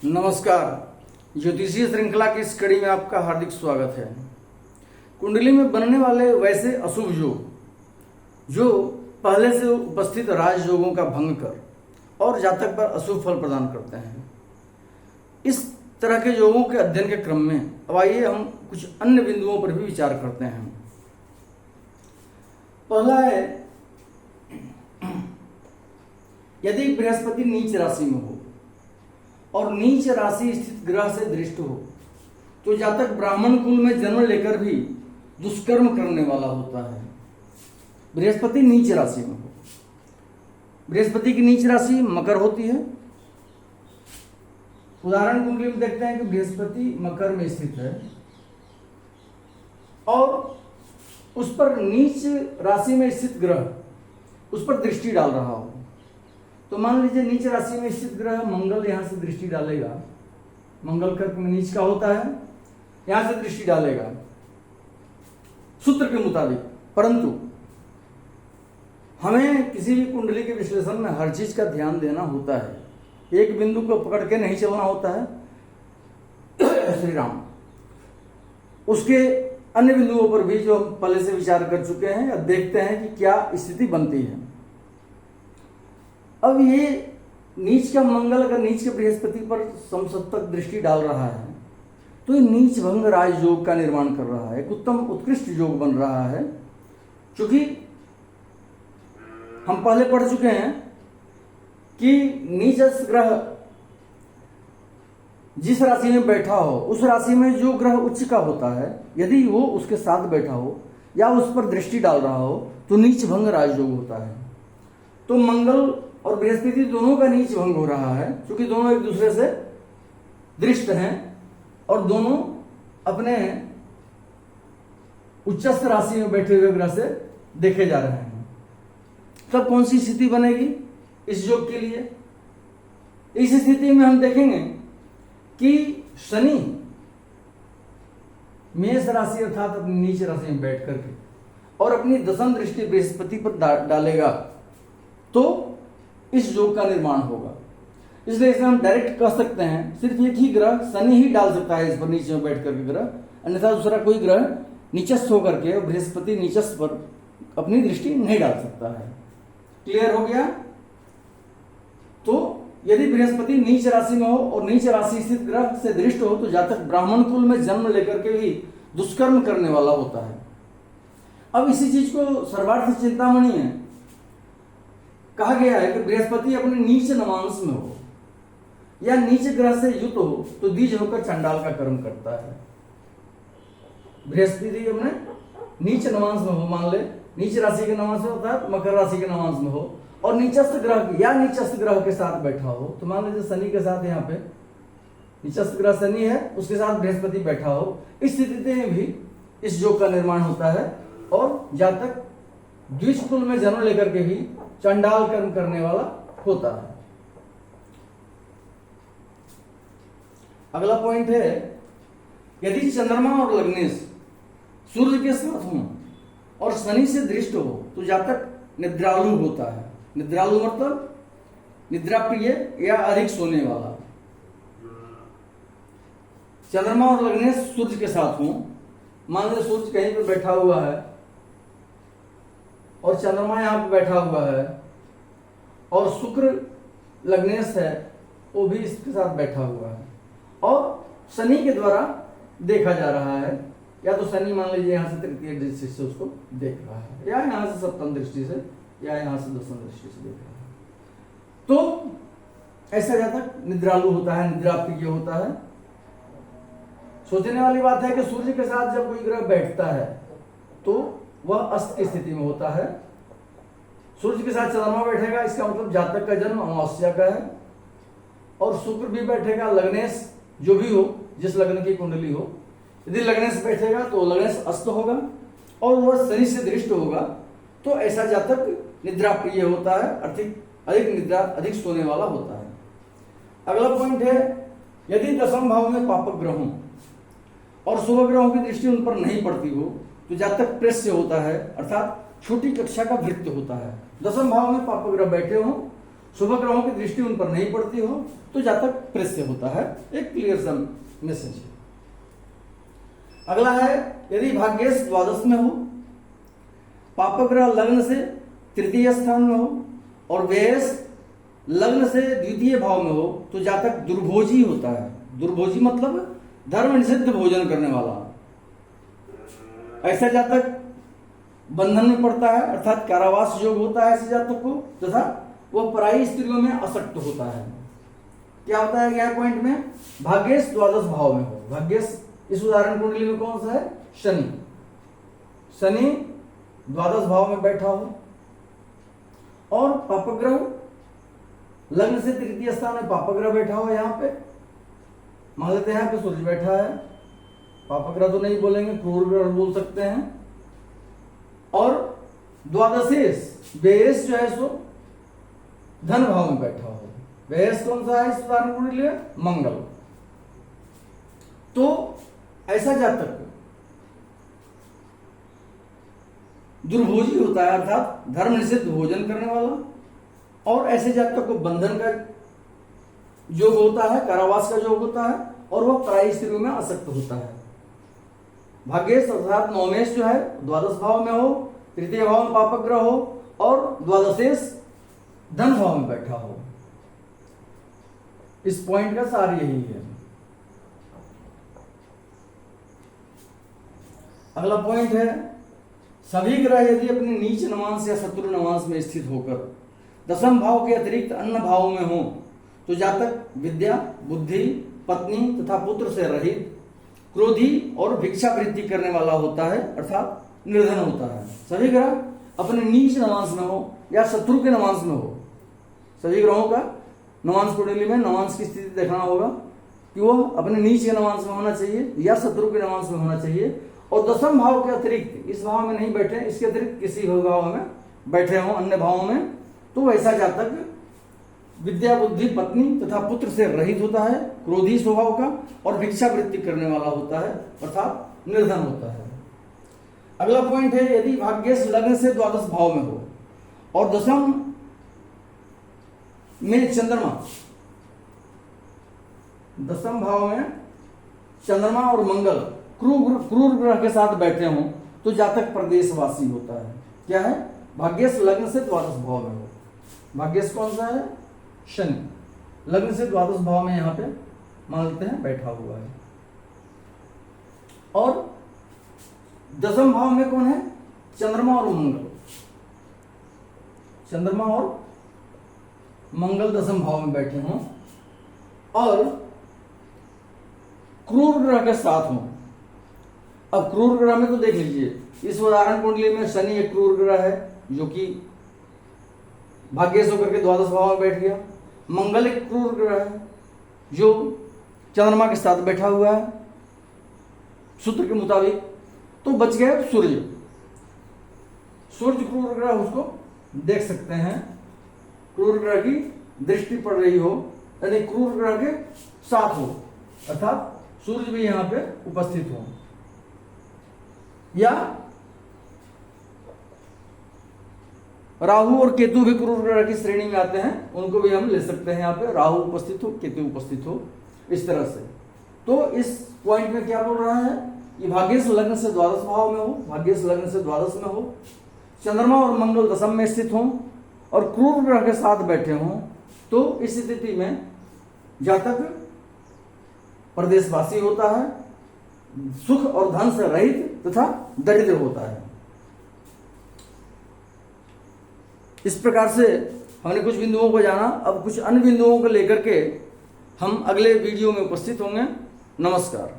नमस्कार। ज्योतिषीय श्रृंखला की इस कड़ी में आपका हार्दिक स्वागत है। कुंडली में बनने वाले वैसे अशुभ योग जो पहले से उपस्थित राजयोगों का भंग कर और जातक पर अशुभ फल प्रदान करते हैं, इस तरह के योगों के अध्ययन के क्रम में अब आइए हम कुछ अन्य बिंदुओं पर भी विचार करते हैं। पहला है, यदि बृहस्पति नीच राशि में हो और नीच राशि स्थित ग्रह से दृष्ट हो तो जातक ब्राह्मण कुल में जन्म लेकर भी दुष्कर्म करने वाला होता है। बृहस्पति नीच राशि में हो, बृहस्पति की नीच राशि मकर होती है। उदाहरण कुंडली में देखते हैं कि बृहस्पति मकर में स्थित है और उस पर नीच राशि में स्थित ग्रह उस पर दृष्टि डाल रहा हो, तो मान लीजिए नीच राशि में स्थित ग्रह मंगल यहां से दृष्टि डालेगा। मंगल कर्क में नीच का होता है, यहां से दृष्टि डालेगा सूत्र के मुताबिक। परंतु हमें किसी भी कुंडली के विश्लेषण में हर चीज का ध्यान देना होता है, एक बिंदु को पकड़ के नहीं चलना होता है। श्री राम। उसके अन्य बिंदुओं पर भी जो हम पहले से विचार कर चुके हैं, अब देखते हैं कि क्या स्थिति बनती है। अब ये नीच का मंगल अगर नीच के बृहस्पति पर समसप्तक दृष्टि डाल रहा है तो ये नीच भंग राजयोग का निर्माण कर रहा है, एक उत्तम उत्कृष्ट योग बन रहा है। क्योंकि हम पहले पढ़ चुके हैं कि नीच ग्रह जिस राशि में बैठा हो उस राशि में जो ग्रह उच्च का होता है, यदि वो उसके साथ बैठा हो या उस पर दृष्टि डाल रहा हो तो नीच भंग राजयोग होता है। तो मंगल और बृहस्पति दोनों का नीच भंग हो रहा है, क्योंकि दोनों एक दूसरे से दृष्ट हैं और दोनों अपने उच्चस्थ राशि में बैठे हुए ग्रह से देखे जा रहे हैं। तब कौन सी स्थिति बनेगी इस योग के लिए? इस स्थिति में हम देखेंगे कि शनि मेष राशि अर्थात अपनी नीच राशि में बैठ करके और अपनी दशम दृष्टि बृहस्पति पर डालेगा तो इस योग का निर्माण होगा। इसलिए इसे हम डायरेक्ट कह सकते हैं सिर्फ एक ही ग्रह शनि ही डाल सकता है इस पर नीचे में बैठ करके ग्रह, अन्यथा दूसरा कोई ग्रह नीचस्थ होकर के बृहस्पति नीचस्थ पर अपनी दृष्टि नहीं डाल सकता है। क्लियर हो गया? तो यदि बृहस्पति नीच राशि में हो और नीच राशि स्थित ग्रह से दृष्ट हो तो जातक ब्राह्मण कुल में जन्म लेकर के भी दुष्कर्म करने वाला होता है। अब इसी चीज को सर्वार्थ चिंतामणि है कहा गया है कि बृहस्पति अपने नीच नवांश में हो या नीच ग्रह से युक्त हो तो द्विज होकर चंडाल का कर्म करता है। बृहस्पति अपने नीच नवांश में हो, मान ले नीच राशि के नवांश में होता है, मकर राशि के नवांश में हो और नीचस्थ ग्रह या नीचस्थ ग्रह के साथ बैठा हो, तो मान लीजिए शनि के साथ यहाँ पे नीचस्थ ग्रह शनि है, उसके साथ बृहस्पति बैठा हो, इस स्थिति में भी इस योग का निर्माण होता है और जातक द्विज कुल में जन्म लेकर के भी चंडाल कर्म करने वाला होता है। अगला पॉइंट है, यदि चंद्रमा और लग्नेश सूर्य के साथ हो और शनि से दृष्ट हो तो जातक निद्रालु होता है। निद्रालु मतलब निद्रा प्रिय या अधिक सोने वाला। चंद्रमा और लग्नेश सूर्य के साथ हो, मान लो सूर्य कहीं पर बैठा हुआ है और चंद्रमा यहां पे बैठा हुआ है और शुक्र लग्नेश है वो भी इसके साथ बैठा हुआ है और शनि के द्वारा देखा जा रहा है, या तो शनि मान लीजिए यहां से तृतीय दृष्टि से उसको देख रहा है या यहां से सप्तम दृष्टि से या यहां से दशम दृष्टि से देख रहा है, तो ऐसा जातक निद्रालु होता है, निद्रा प्रिय होता है। सोचने वाली बात है कि सूर्य के साथ जब कोई ग्रह बैठता है तो वह अस्त की स्थिति में होता है। सूर्य के साथ चंद्रमा बैठेगा, इसका मतलब जातक का जन्म अमावस्या का है और शुक्र भी बैठेगा, लग्नेश जो भी हो, जिस लग्न की कुंडली हो, यदि लग्नेश बैठेगा तो लग्नेश अस्त होगा और वह शनि से दृष्ट होगा, तो ऐसा जातक निद्रा प्रिय होता है, अधिक निद्रा अधिक सोने वाला होता है। अगला पॉइंट है, यदि दशम भाव में पापक ग्रहों और शुभ ग्रहों की दृष्टि उन पर नहीं पड़ती हो तो जातक प्रेस्य होता है, अर्थात छोटी कक्षा का वृत्त होता है। दशम भाव में पाप ग्रह बैठे हों शुभ ग्रहों की दृष्टि उन पर नहीं पड़ती हो तो जातक प्रेस्य होता है। एक क्लियर सा मैसेज है। अगला है यदि भाग्येश द्वादश में हो, पापग्रह लग्न से तृतीय स्थान में हो और व्ययश लग्न से द्वितीय भाव में हो तो जातक दुर्भोजी होता है। दुर्भोजी मतलब धर्म निषिद्ध भोजन करने वाला। ऐसा जातक बंधन में पड़ता है अर्थात कारावास योग होता है ऐसे जातक को, तथा वह पराई स्त्रियों में आसक्त होता है। क्या होता है क्या पॉइंट में, भाग्येश द्वादश भाव में हो। भाग्येश इस उदाहरण कुंडली में कौन सा है, शनि। शनि द्वादश भाव में बैठा हो और पापग्रह लग्न से तृतीय स्थान में पापग्रह बैठा हो। यहाँ पे मान लेते हैं यहाँ पे सूर्य बैठा है, पापग्रह तो नहीं बोलेंगे, क्रूर ग्रह बोल सकते हैं। और द्वादशेश व्ययश जो है सो धन भाव में बैठा हो। व्ययश कौन सा है इस उदाहरण कुंडली में, मंगल। तो ऐसा जातक दुर्भोजी होता है अर्थात धर्म निषिद्ध भोजन करने वाला, और ऐसे जातक को बंधन का योग होता है, कारावास का योग होता है, और वह पराई स्त्रियों में आसक्त होता है। भाग्येश अर्थात नवमेश जो है द्वादश भाव में हो, तृतीय भाव में पापग्रह हो और द्वादशेश धन भाव में बैठा हो। इस पॉइंट का सार यही है। अगला पॉइंट है सभी ग्रह यदि अपने नीच नवांश या शत्रु नवांश में स्थित होकर दशम भाव के अतिरिक्त अन्य भावों में हो तो जातक विद्या, बुद्धि, पत्नी तथा पुत्र से रहित, क्रोधी और भिक्षा वृद्धि करने वाला होता है अर्थात निर्धन होता है। सभी ग्रह अपने नीच नवांश में हो या शत्रु के नवांश में हो। सभी ग्रहों का नवांश कुंडली में नवांश की स्थिति देखना होगा कि वह अपने नीच के नवांश में होना चाहिए या शत्रु के नवांश में होना चाहिए, और दशम भाव के अतिरिक्त इस भाव में नहीं बैठे, इसके अतिरिक्त किसी भाव में बैठे हों अन्य भावों में, तो वैसा जातक विद्या, बुद्धि, पत्नी तथा पुत्र से रहित होता है, क्रोधी स्वभाव का, और भिक्षा वृत्ति करने वाला होता है अर्थात निर्धन होता है। अगला पॉइंट है यदि भाग्येश लग्न से द्वादश भाव में हो और दशम में चंद्रमा, दशम भाव में चंद्रमा और मंगल क्रूर ग्रह के साथ बैठे हों तो जातक प्रदेशवासी होता है। क्या है, भाग्येश लग्न से द्वादश भाव में हो। भाग्येश कौन सा है, शनि। लग्न से द्वादश भाव में यहां पे मान लेते हैं बैठा हुआ है। और दशम भाव में कौन है, चंद्रमा और मंगल। चंद्रमा और मंगल दशम भाव में बैठे हों और क्रूर ग्रह के साथ हों। अब क्रूर ग्रह में तो देख लीजिए इस उदाहरण कुंडली में शनि एक क्रूर ग्रह है जो कि भाग्येश होकर के द्वादश भाव में बैठ गया। मंगल एक क्रूर ग्रह है जो चंद्रमा के साथ बैठा हुआ है सूत्र के मुताबिक। तो बच गए सूर्य। सूर्य क्रूर ग्रह, उसको देख सकते हैं, क्रूर ग्रह की दृष्टि पड़ रही हो यानी क्रूर ग्रह के साथ हो अर्थात सूर्य भी यहां पे उपस्थित हो, या राहु और केतु भी क्रूर ग्रह की श्रेणी में आते हैं, उनको भी हम ले सकते हैं। यहाँ पे राहु उपस्थित हो, केतु उपस्थित हो, इस तरह से। तो इस पॉइंट में क्या बोल रहा है कि भाग्येश लग्न से द्वादश भाव में हो, भाग्येश लग्न से द्वादश में हो, चंद्रमा और मंगल दशम में स्थित हों और क्रूर ग्रह के साथ बैठे हों, तो इस स्थिति में जातक प्रदेशवासी होता है, सुख और धन से रहित तथा दरिद्र होता है। इस प्रकार से हमने कुछ बिंदुओं को जाना। अब कुछ अन्य बिंदुओं को लेकर के हम अगले वीडियो में उपस्थित होंगे। नमस्कार।